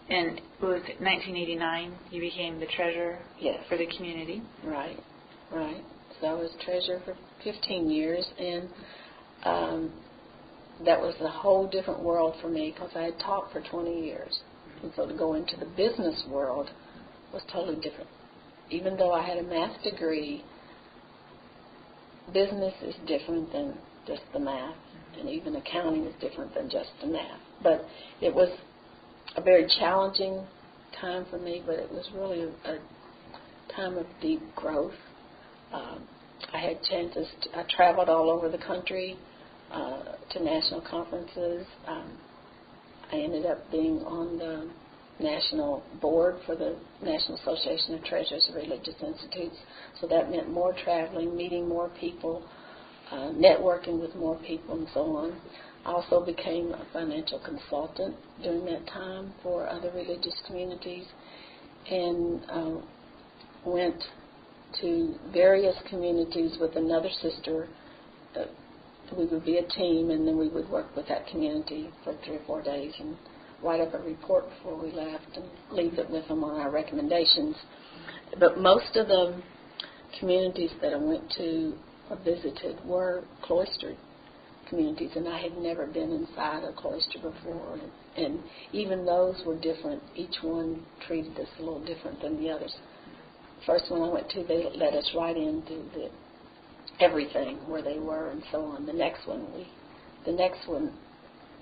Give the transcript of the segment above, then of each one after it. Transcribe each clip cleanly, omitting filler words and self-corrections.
And it was 1989 you became the treasurer Yes. for the community. Right. So I was treasurer for 15 years, and that was a whole different world for me because I had taught for 20 years. And so to go into the business world was totally different. Even though I had a math degree, business is different than just the math, and even accounting is different than just the math. But it was a very challenging time for me, but it was really a time of deep growth. I had chances. I traveled all over the country to national conferences. I ended up being on the national board for the National Association of Treasurers of Religious Institutes. So that meant more traveling, meeting more people, networking with more people, and so on. I also became a financial consultant during that time for other religious communities, and went to various communities with another sister. We would be a team, and then we would work with that community for 3 or 4 days and write up a report before we left and leave it with them on our recommendations. But most of the communities that I went to or visited were cloistered communities, and I had never been inside a cloister before. And even those were different. Each one treated us a little different than the others. First one I went to, they let us right into everything where they were and so on. The next one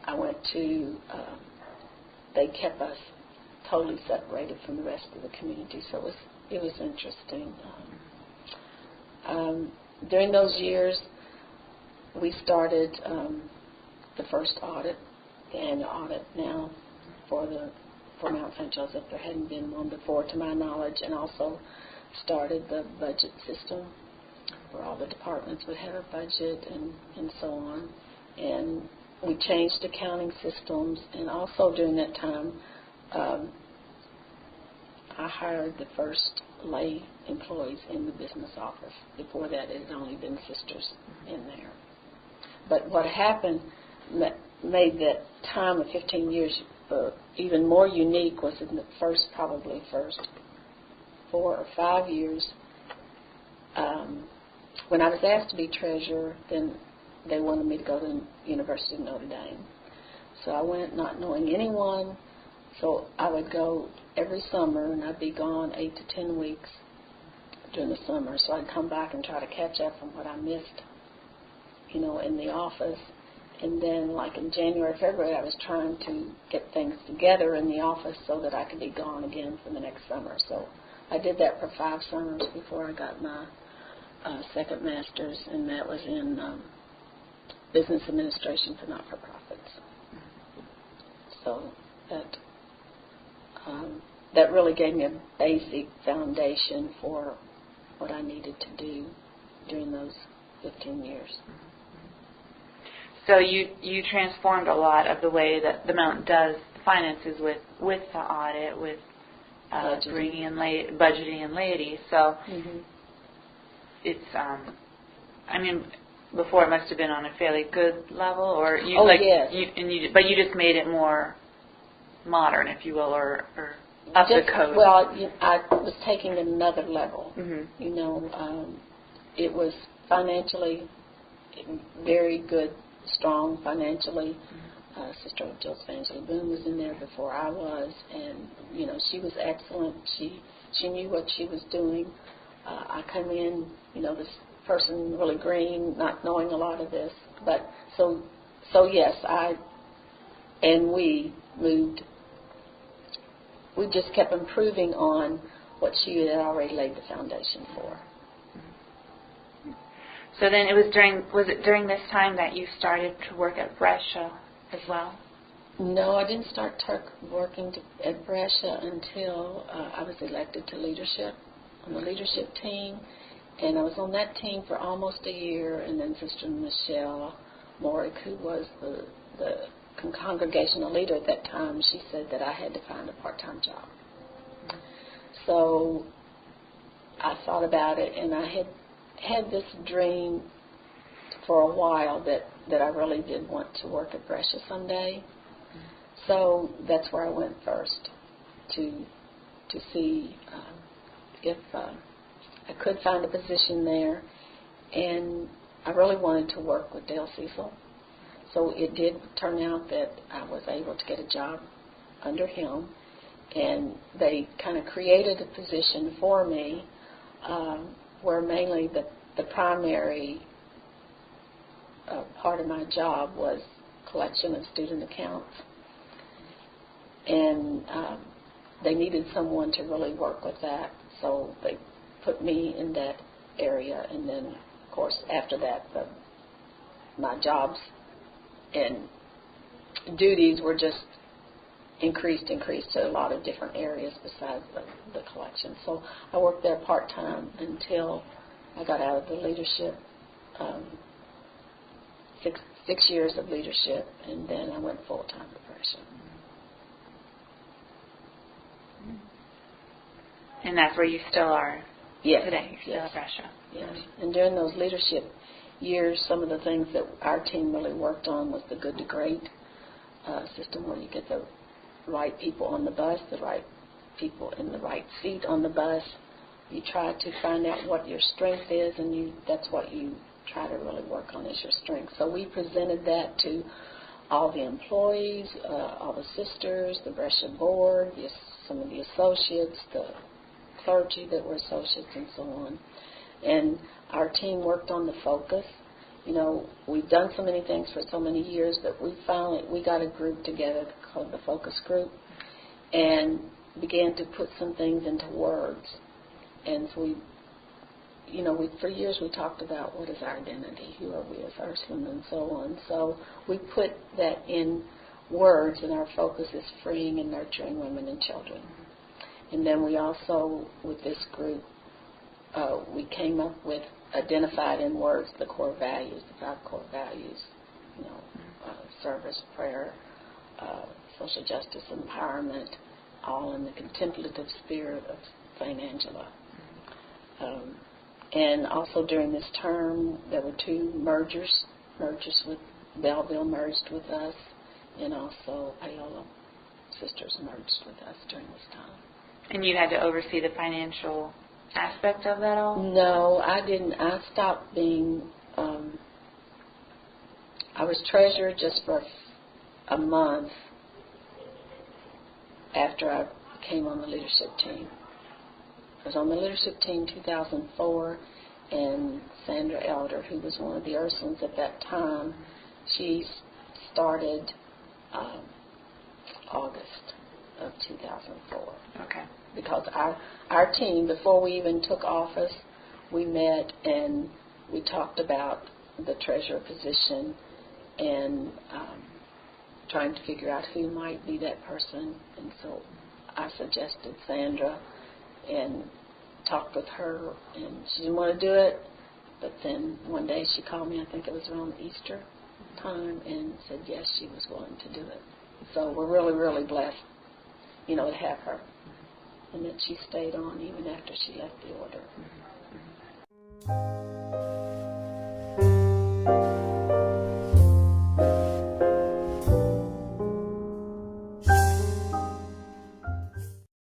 I went to, they kept us totally separated from the rest of the community. So it was interesting. During those years, we started the first audit, the annual audit now for Mount St. Joseph. There hadn't been one before, to my knowledge, and also started the budget system where all the departments would have a budget and so on. And we changed accounting systems, and also during that time, I hired the first lay employees in the business office. Before that, it had only been sisters in there. But what happened made that time of 15 years even more unique was in the first 4 or 5 years. When I was asked to be treasurer, then they wanted me to go to the University of Notre Dame. So I went not knowing anyone. So I would go every summer, and I'd be gone 8 to 10 weeks during the summer. So I'd come back and try to catch up on what I missed, in the office. And then, like in January, February, I was trying to get things together in the office so that I could be gone again for the next summer. So I did that for 5 summers before I got my second master's, and that was in business administration for not-for-profits. So that really gave me a basic foundation for what I needed to do during those 15 years. So you transformed a lot of the way that the Mount does finances with the audit, with bringing in budgeting and laity. So it's, before it must have been on a fairly good level, or yes. But you just made it more modern, if you will, or up the code. Well, I was taking it another level. It was financially very good, strong financially. Sister Jill Angela Boone was in there before I was, and she was excellent. She knew what she was doing. I come in, this person really green, not knowing a lot of this, but so yes, we moved. We just kept improving on what she had already laid the foundation for. So then was it during this time that you started to work at Brescia as well? No, I didn't start working at Brescia until I was elected to leadership, on the leadership team, and I was on that team for almost a year, and then Sister Michelle Morick, who was the congregational leader at that time, she said that I had to find a part-time job. So I thought about it, and I had this dream for a while that I really did want to work at Brescia someday. So that's where I went first. to see if I could find a position there, and I really wanted to work with Dale Cecil. So it did turn out that I was able to get a job under him, and they kind of created a position for me where mainly the primary part of my job was collection of student accounts. And they needed someone to really work with that, so they put me in that area. And then, of course, after that, my jobs and duties were just increased to a lot of different areas besides the collection. So I worked there part-time until I got out of the leadership, 6 years of leadership, and then I went full-time to Brescia. And that's where you still are today? You're still Yes. at Brescia? Yes. And during those leadership years, some of the things that our team really worked on was the good to great system, where you get the right people on the bus, the right people in the right seat on the bus. You try to find out what your strength is, and that's what you try to really work on is your strength. So we presented that to all the employees, all the sisters, the Brescia board, some of the associates, the clergy that were associates, and so on. And our team worked on the focus. You know, we've done so many things for so many years that we got a group together called the Focus Group and began to put some things into words. And so for years we talked about what is our identity, who are we as Ursuline, and so on. So we put that in words, and our focus is freeing and nurturing women and children. And then we also, with this group, we came up with, identified in words, the core values, the 5 core values, service, prayer, social justice, empowerment, all in the contemplative spirit of St. Angela. And also during this term, there were 2 mergers with Belleville merged with us, and also Paola Sisters merged with us during this time. And you had to oversee the financial aspect of that all? No, I didn't. I stopped being, I was treasurer just for a month after I came on the leadership team. I was on the leadership team in 2004, and Sandra Elder, who was one of the Ursulines at that time, she started August of 2004. Okay. Because our team, before we even took office, we met and we talked about the treasurer position and trying to figure out who might be that person. And so I suggested Sandra and talked with her, and she didn't want to do it. But then one day she called me, I think it was around Easter time, and said yes, she was willing to do it. So we're really, really blessed, to have her. And that she stayed on even after she left the order.